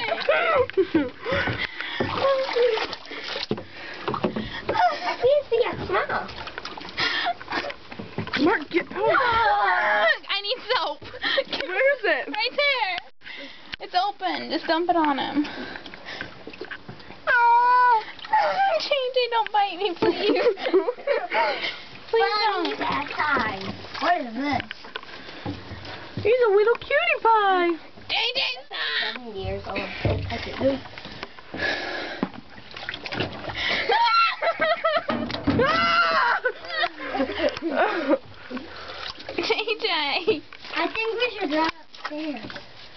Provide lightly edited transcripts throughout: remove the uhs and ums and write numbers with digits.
I can't see a smell. Mark, get out. I need soap. Where is it? Right there. It's open. Just dump it on him. Oh, JJ, don't bite me, please. Please don't. That time. What is this? He's a little cutie pie. JJ, stop. 7 years old. Don't touch it. JJ. I think we should run upstairs.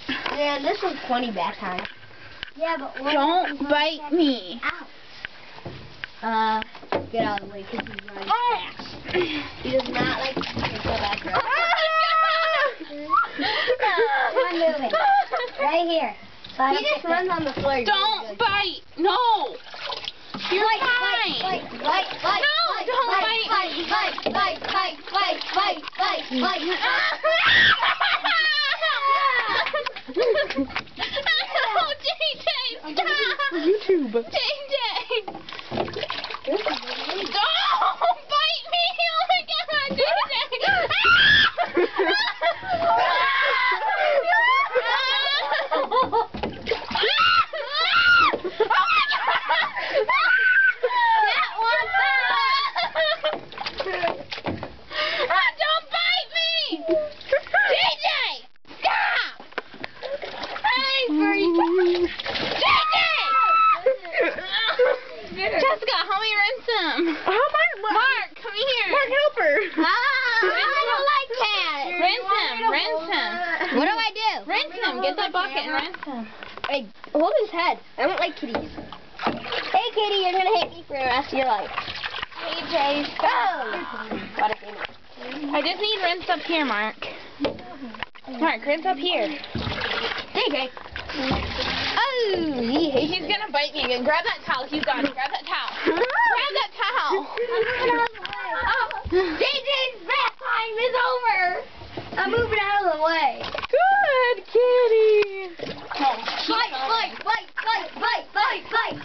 Yeah, this was 20 back time. Yeah, but what Don't bite me. Ow. Get out of the way because he's running fast. He does not like to go back there. Come on, moving. Right here. He just runs on the floor. Don't bite. No. You're fine. Bite. No, don't bite me. Bite. Oh, JJ, stop. YouTube. JJ. Don't bite me. Oh my God, JJ. Don't bite me! JJ! Stop! JJ! Jessica, help me rinse him. Mark, come here. Mark, help her. I don't like that. Rinse him. What do I do? Rinse him. Get the bucket and rinse him. Hey, hold his head. I don't like kitties. Hey, kitty, you're gonna hate me for the rest of your life. JJ, Oh! What a thing. I just need rinse up here, Mark. Mark, rinse up here. JJ. Oh, he's gonna bite me again. Grab that towel. He's got it. Grab that towel. Grab that towel. JJ's bath time is over. I'm moving out of the way. Good kitty.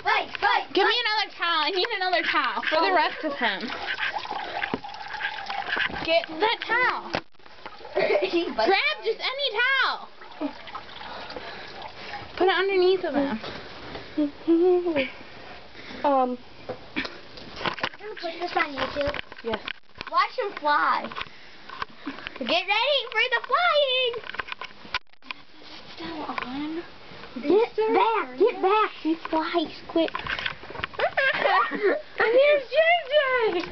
Bite. Give me another towel. I need another towel for the rest of him. Get that towel. Grab just any towel. Put it underneath of him. I'm gonna put this on YouTube. Yes. Watch him fly. Get ready for the flying. Still on. Get back. He flies quick. And here's JJ.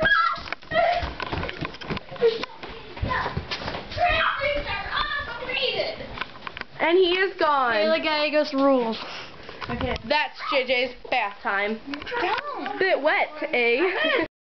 And he is gone. Gallegos rules. Okay. That's JJ's bath time. Don't. Bit wet, eh?